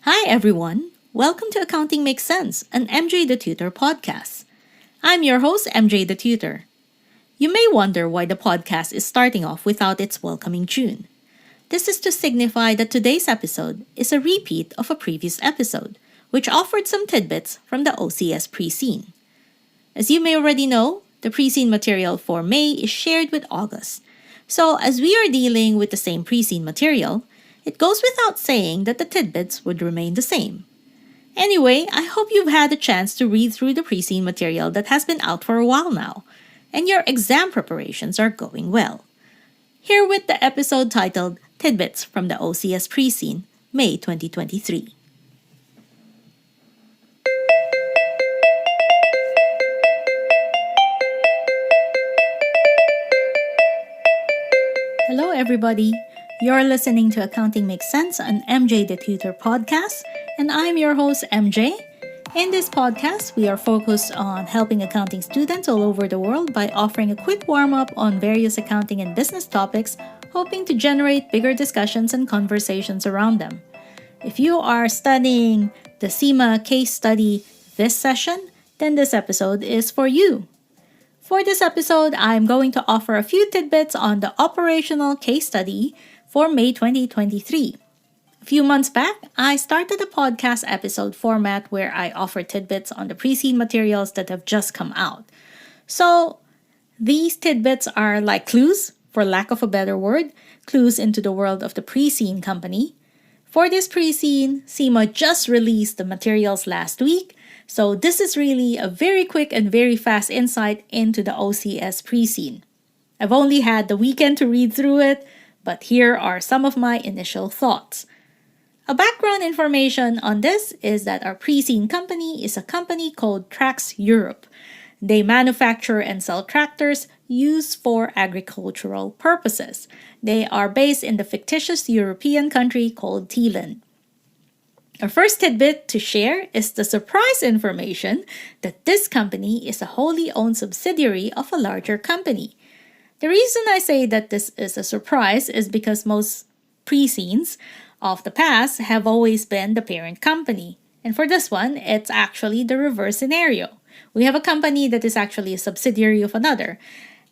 Hi everyone! Welcome to Accounting Makes Sense, an MJ the Tutor podcast. I'm your host, MJ the Tutor. You may wonder why the podcast is starting off without its welcoming tune. This is to signify that today's episode is a repeat of a previous episode, which offered some tidbits from the OCS pre-scene. As you may already know, the pre-scene material for May is shared with August. So as we are dealing with the same pre-scene material, it goes without saying that the tidbits would remain the same. Anyway, I hope you've had a chance to read through the pre-scene material that has been out for a while now, and your exam preparations are going well. Here with the episode titled Tidbits from the OCS Pre-scene, May 2023. Hello everybody! You're listening to Accounting Makes Sense, an MJ the Tutor podcast, and I'm your host MJ. In this podcast, we are focused on helping accounting students all over the world by offering a quick warm-up on various accounting and business topics, hoping to generate bigger discussions and conversations around them. If you are studying the CIMA case study this session, then this episode is for you. For this episode, I'm going to offer a few tidbits on the operational case study for May 2023. A few months back, I started a podcast episode format where I offer tidbits on the pre-scene materials that have just come out. So, these tidbits are like clues, for lack of a better word, clues into the world of the pre-scene company. For this pre-scene, CIMA just released the materials last week, so this is really a very quick and very fast insight into the OCS pre-scene. I've only had the weekend to read through it, but here are some of my initial thoughts. A background information on this is that our pre-scene company is a company called Trax Europe. They manufacture and sell tractors used for agricultural purposes. They are based in the fictitious European country called Thailand. Our first tidbit to share is the surprise information that this company is a wholly owned subsidiary of a larger company. The reason I say that this is a surprise is because most pre-scenes of the past have always been the parent company. And for this one, it's actually the reverse scenario. We have a company that is actually a subsidiary of another.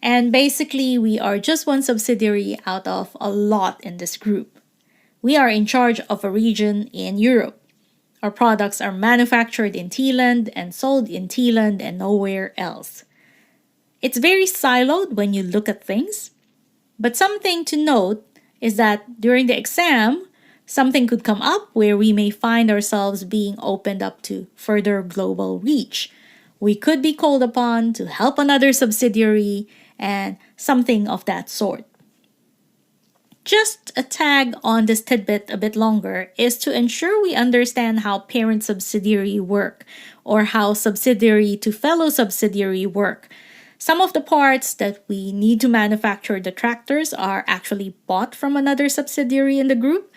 And basically, we are just one subsidiary out of a lot in this group. We are in charge of a region in Europe. Our products are manufactured in Thailand and sold in Thailand and nowhere else. It's very siloed when you look at things. But something to note is that during the exam, something could come up where we may find ourselves being opened up to further global reach. We could be called upon to help another subsidiary and something of that sort. Just a tag on this tidbit a bit longer is to ensure we understand how parent-subsidiary work or how subsidiary to fellow subsidiary work. Some of the parts that we need to manufacture the tractors are actually bought from another subsidiary in the group.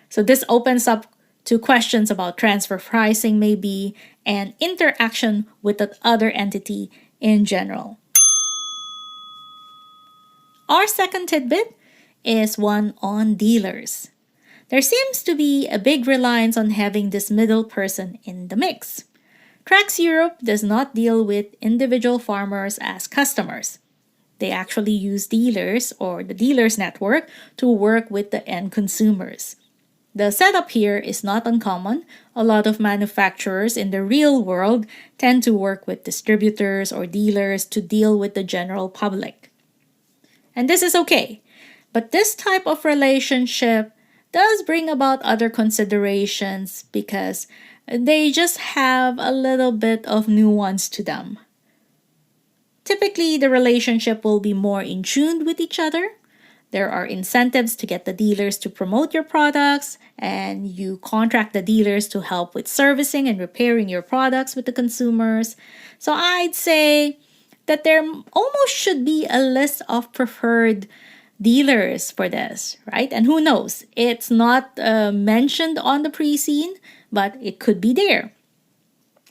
So this opens up to questions about transfer pricing maybe and interaction with that other entity in general. Our second tidbit is one on dealers. There seems to be a big reliance on having this middle person in the mix. Trax Europe does not deal with individual farmers as customers. They actually use dealers or the dealers network to work with the end consumers. The setup here is not uncommon. A lot of manufacturers in the real world tend to work with distributors or dealers to deal with the general public. And this is okay. But this type of relationship does bring about other considerations because they just have a little bit of nuance to them. Typically, the relationship will be more in tune with each other. There are incentives to get the dealers to promote your products, and you contract the dealers to help with servicing and repairing your products with the consumers. So I'd say that there almost should be a list of preferred dealers for this, right? And who knows, it's not mentioned on the pre-scene, but it could be there.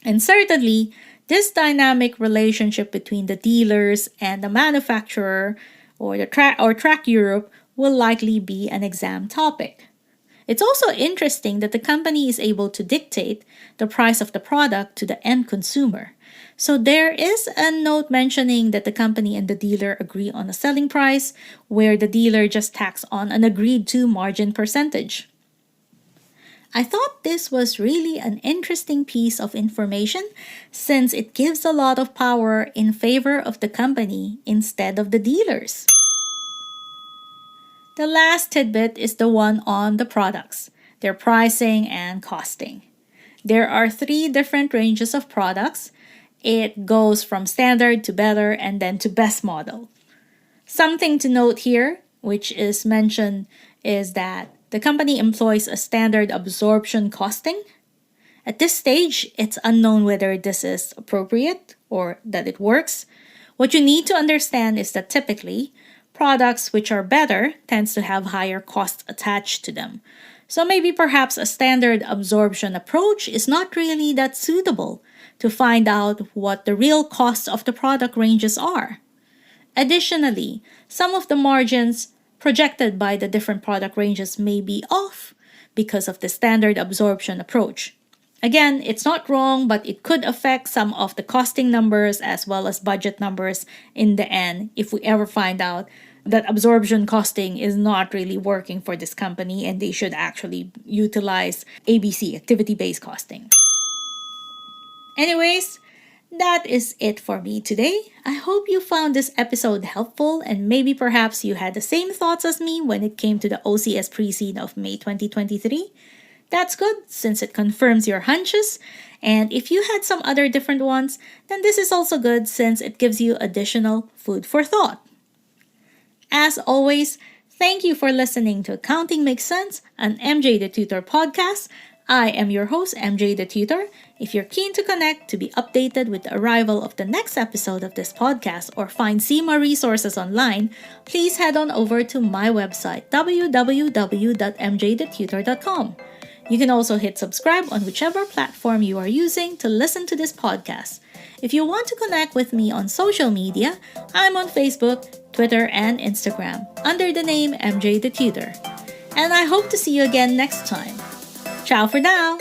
And certainly, this dynamic relationship between the dealers and the manufacturer or Trax Europe will likely be an exam topic. It's also interesting that the company is able to dictate the price of the product to the end consumer. So there is a note mentioning that the company and the dealer agree on a selling price, where the dealer just tacks on an agreed to margin percentage. I thought this was really an interesting piece of information since it gives a lot of power in favor of the company instead of the dealers. The last tidbit is the one on the products, their pricing and costing. There are 3 different ranges of products. It goes from standard to better and then to best model. Something to note here, which is mentioned, is that the company employs a standard absorption costing. At this stage, it's unknown whether this is appropriate or that it works. What you need to understand is that typically, products which are better tends to have higher costs attached to them. So maybe perhaps a standard absorption approach is not really that suitable to find out what the real costs of the product ranges are. Additionally, some of the margins projected by the different product ranges may be off because of the standard absorption approach. Again, it's not wrong, but it could affect some of the costing numbers as well as budget numbers in the end if we ever find out that absorption costing is not really working for this company and they should actually utilize ABC, activity-based costing. Anyways, that is it for me today. I hope you found this episode helpful and maybe perhaps you had the same thoughts as me when it came to the OCS pre-seed of May 2023. That's good since it confirms your hunches, and if you had some other different ones, then this is also good since it gives you additional food for thought. As always, thank you for listening to Accounting Makes Sense, an MJ the Tutor podcast. I am your host, MJ the Tutor. If you're keen to connect to be updated with the arrival of the next episode of this podcast or find CIMA resources online, please head on over to my website, www.mjthetutor.com. You can also hit subscribe on whichever platform you are using to listen to this podcast. If you want to connect with me on social media, I'm on Facebook, Twitter, and Instagram under the name MJ the Tutor. And I hope to see you again next time. Ciao for now!